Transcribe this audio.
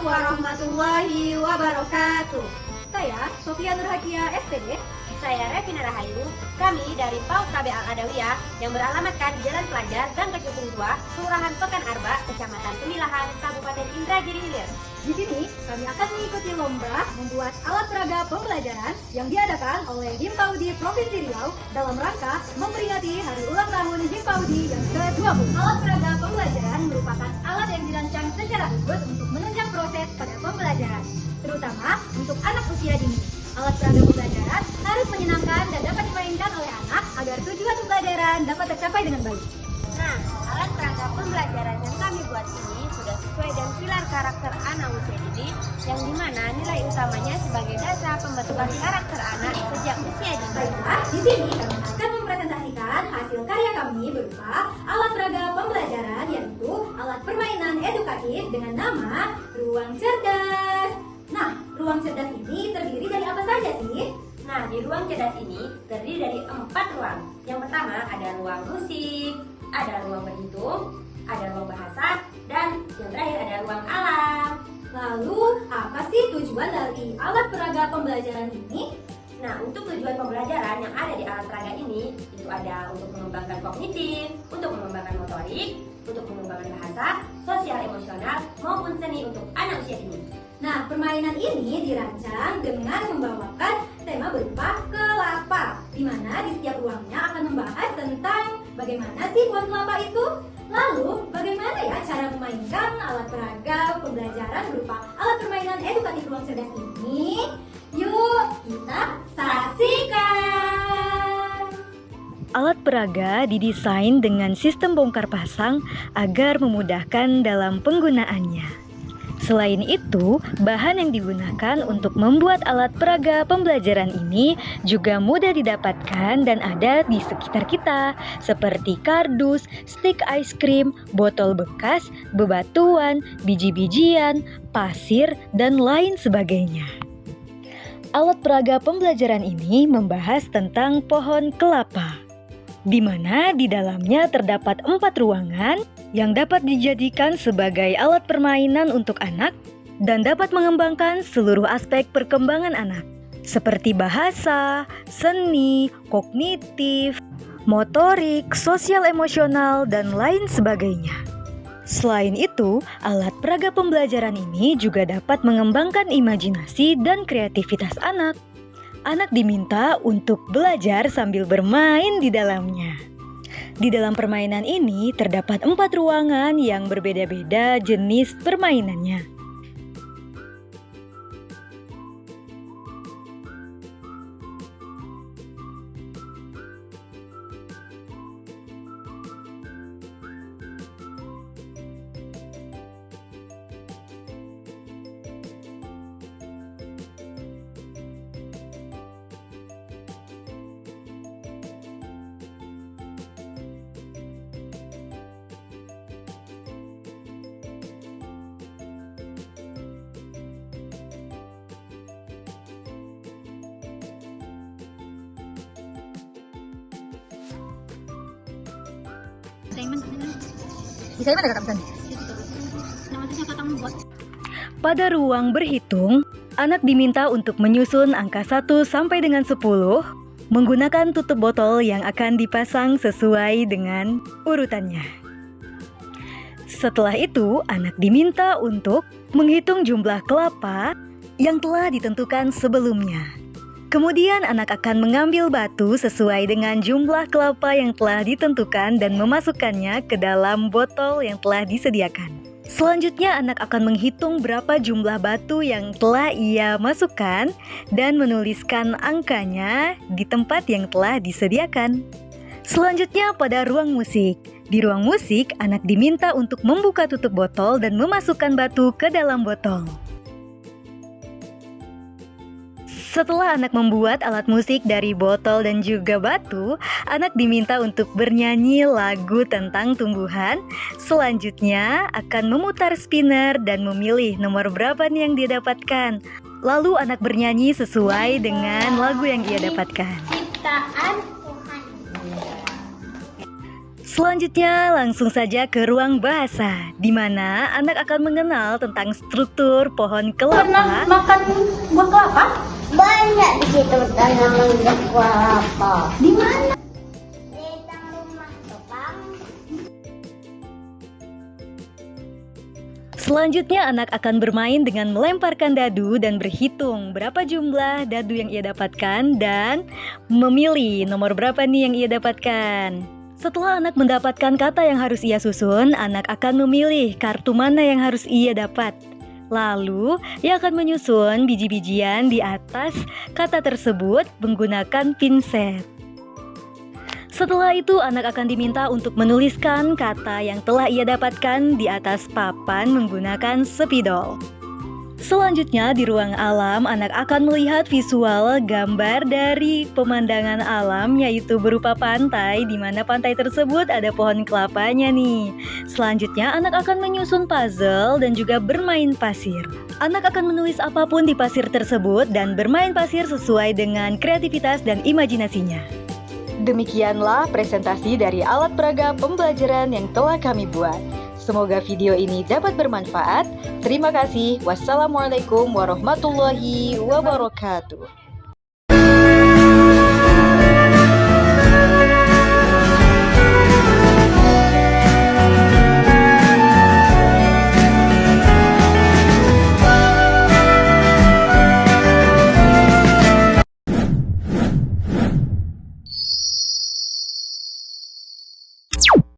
warahmatullahi wabarakatuh. Saya Sofia Nurhakia, SPD. Saya Revina Rahayu. Kami dari PAUD KB Al-Adawiyah yang beralamatkan di Jalan Pelajar Gang Kecubung 2, Kelurahan Pekan Arba, Kecamatan Pemilahan, Kabupaten Indragiri Hilir. Di sini kami akan mengikuti lomba membuat alat peraga pembelajaran yang diadakan oleh Himpaudi Provinsi Riau dalam rangka memperingati hari ulang tahun Himpaudi yang ke-20. Alat peraga pembelajaran merupakan alat yang dirancang secara khusus untuk menunjang proses pada pembelajaran, terutama untuk anak usia dini. Alat peraga pembelajaran harus menyenangkan dan dapat dimainkan oleh anak agar tujuan pembelajaran dapat tercapai dengan baik. Nah, alat peraga pembelajaran yang kami buat ini sudah sesuai dengan pilar karakter anak usia dini, yang dimana nilai utamanya sebagai dasar pembentukan karakter anak sejak usia dini. Baiklah, di sini kami akan mempresentasikan hasil karya kami berupa alat peraga pembelajaran, yaitu alat permainan edukatif dengan nama Ruang Cerdas. Nah, ruang cerdas ini terdiri dari apa saja sih? Nah, di ruang cerdas ini terdiri dari 4 ruang. Yang pertama ada ruang musik, ada ruang berhitung, ada ruang bahasa, dan yang terakhir ada ruang alam. Lalu, apa sih tujuan dari alat peraga pembelajaran ini? Nah, untuk tujuan pembelajaran yang ada di alat peraga ini, itu ada untuk mengembangkan kognitif, untuk mengembangkan motorik, untuk mengembangkan bahasa, sosial emosional, maupun seni untuk anak usia dini. Nah, permainan ini dirancang dengan membawakan tema berupa kelapa, di mana di setiap ruangnya akan membahas tentang bagaimana sih buah kelapa itu. Lalu, bagaimana ya cara memainkan alat peraga pembelajaran berupa alat permainan edukatif ruang cerdas ini? Yuk, kita saksikan! Alat peraga didesain dengan sistem bongkar pasang agar memudahkan dalam penggunaannya. Selain itu, bahan yang digunakan untuk membuat alat peraga pembelajaran ini juga mudah didapatkan dan ada di sekitar kita, seperti kardus, stik es krim, botol bekas, bebatuan, biji-bijian, pasir, dan lain sebagainya. Alat peraga pembelajaran ini membahas tentang pohon kelapa, di mana di dalamnya terdapat 4 ruangan yang dapat dijadikan sebagai alat permainan untuk anak dan dapat mengembangkan seluruh aspek perkembangan anak, seperti bahasa, seni, kognitif, motorik, sosial emosional, dan lain sebagainya. Selain itu, alat peraga pembelajaran ini juga dapat mengembangkan imajinasi dan kreativitas anak. Anak diminta untuk belajar sambil bermain di dalamnya. Di dalam permainan ini terdapat 4 ruangan yang berbeda-beda jenis permainannya. Pada ruang berhitung, anak diminta untuk menyusun angka 1 sampai dengan 10 menggunakan tutup botol yang akan dipasang sesuai dengan urutannya. Setelah itu, anak diminta untuk menghitung jumlah kelapa yang telah ditentukan sebelumnya. Kemudian anak akan mengambil batu sesuai dengan jumlah kelapa yang telah ditentukan dan memasukkannya ke dalam botol yang telah disediakan. Selanjutnya anak akan menghitung berapa jumlah batu yang telah ia masukkan dan menuliskan angkanya di tempat yang telah disediakan. Selanjutnya pada ruang musik. Di ruang musik, anak diminta untuk membuka tutup botol dan memasukkan batu ke dalam botol. Setelah anak membuat alat musik dari botol dan juga batu, anak diminta untuk bernyanyi lagu tentang tumbuhan. Selanjutnya akan memutar spinner dan memilih nomor berapa nih yang dia dapatkan. Lalu anak bernyanyi sesuai dengan lagu yang ia dapatkan. Ciptaan Tuhan. Selanjutnya langsung saja ke ruang bahasa, di mana anak akan mengenal tentang struktur pohon kelapa. Makan buah kelapa? Banyak di situ tanaman kelapa. Di mana? Di rumah Topang. Selanjutnya anak akan bermain dengan melemparkan dadu dan berhitung berapa jumlah dadu yang ia dapatkan dan memilih nomor berapa nih yang ia dapatkan. Setelah anak mendapatkan kata yang harus ia susun, anak akan memilih kartu mana yang harus ia dapat. Lalu, ia akan menyusun biji-bijian di atas kata tersebut menggunakan pinset. Setelah itu, anak akan diminta untuk menuliskan kata yang telah ia dapatkan di atas papan menggunakan spidol. Selanjutnya, di ruang alam, anak akan melihat visual gambar dari pemandangan alam, yaitu berupa pantai, di mana pantai tersebut ada pohon kelapanya nih. Selanjutnya, anak akan menyusun puzzle dan juga bermain pasir. Anak akan menulis apapun di pasir tersebut dan bermain pasir sesuai dengan kreativitas dan imajinasinya. Demikianlah presentasi dari alat peraga pembelajaran yang telah kami buat. Semoga video ini dapat bermanfaat. Terima kasih. Wassalamualaikum warahmatullahi wabarakatuh.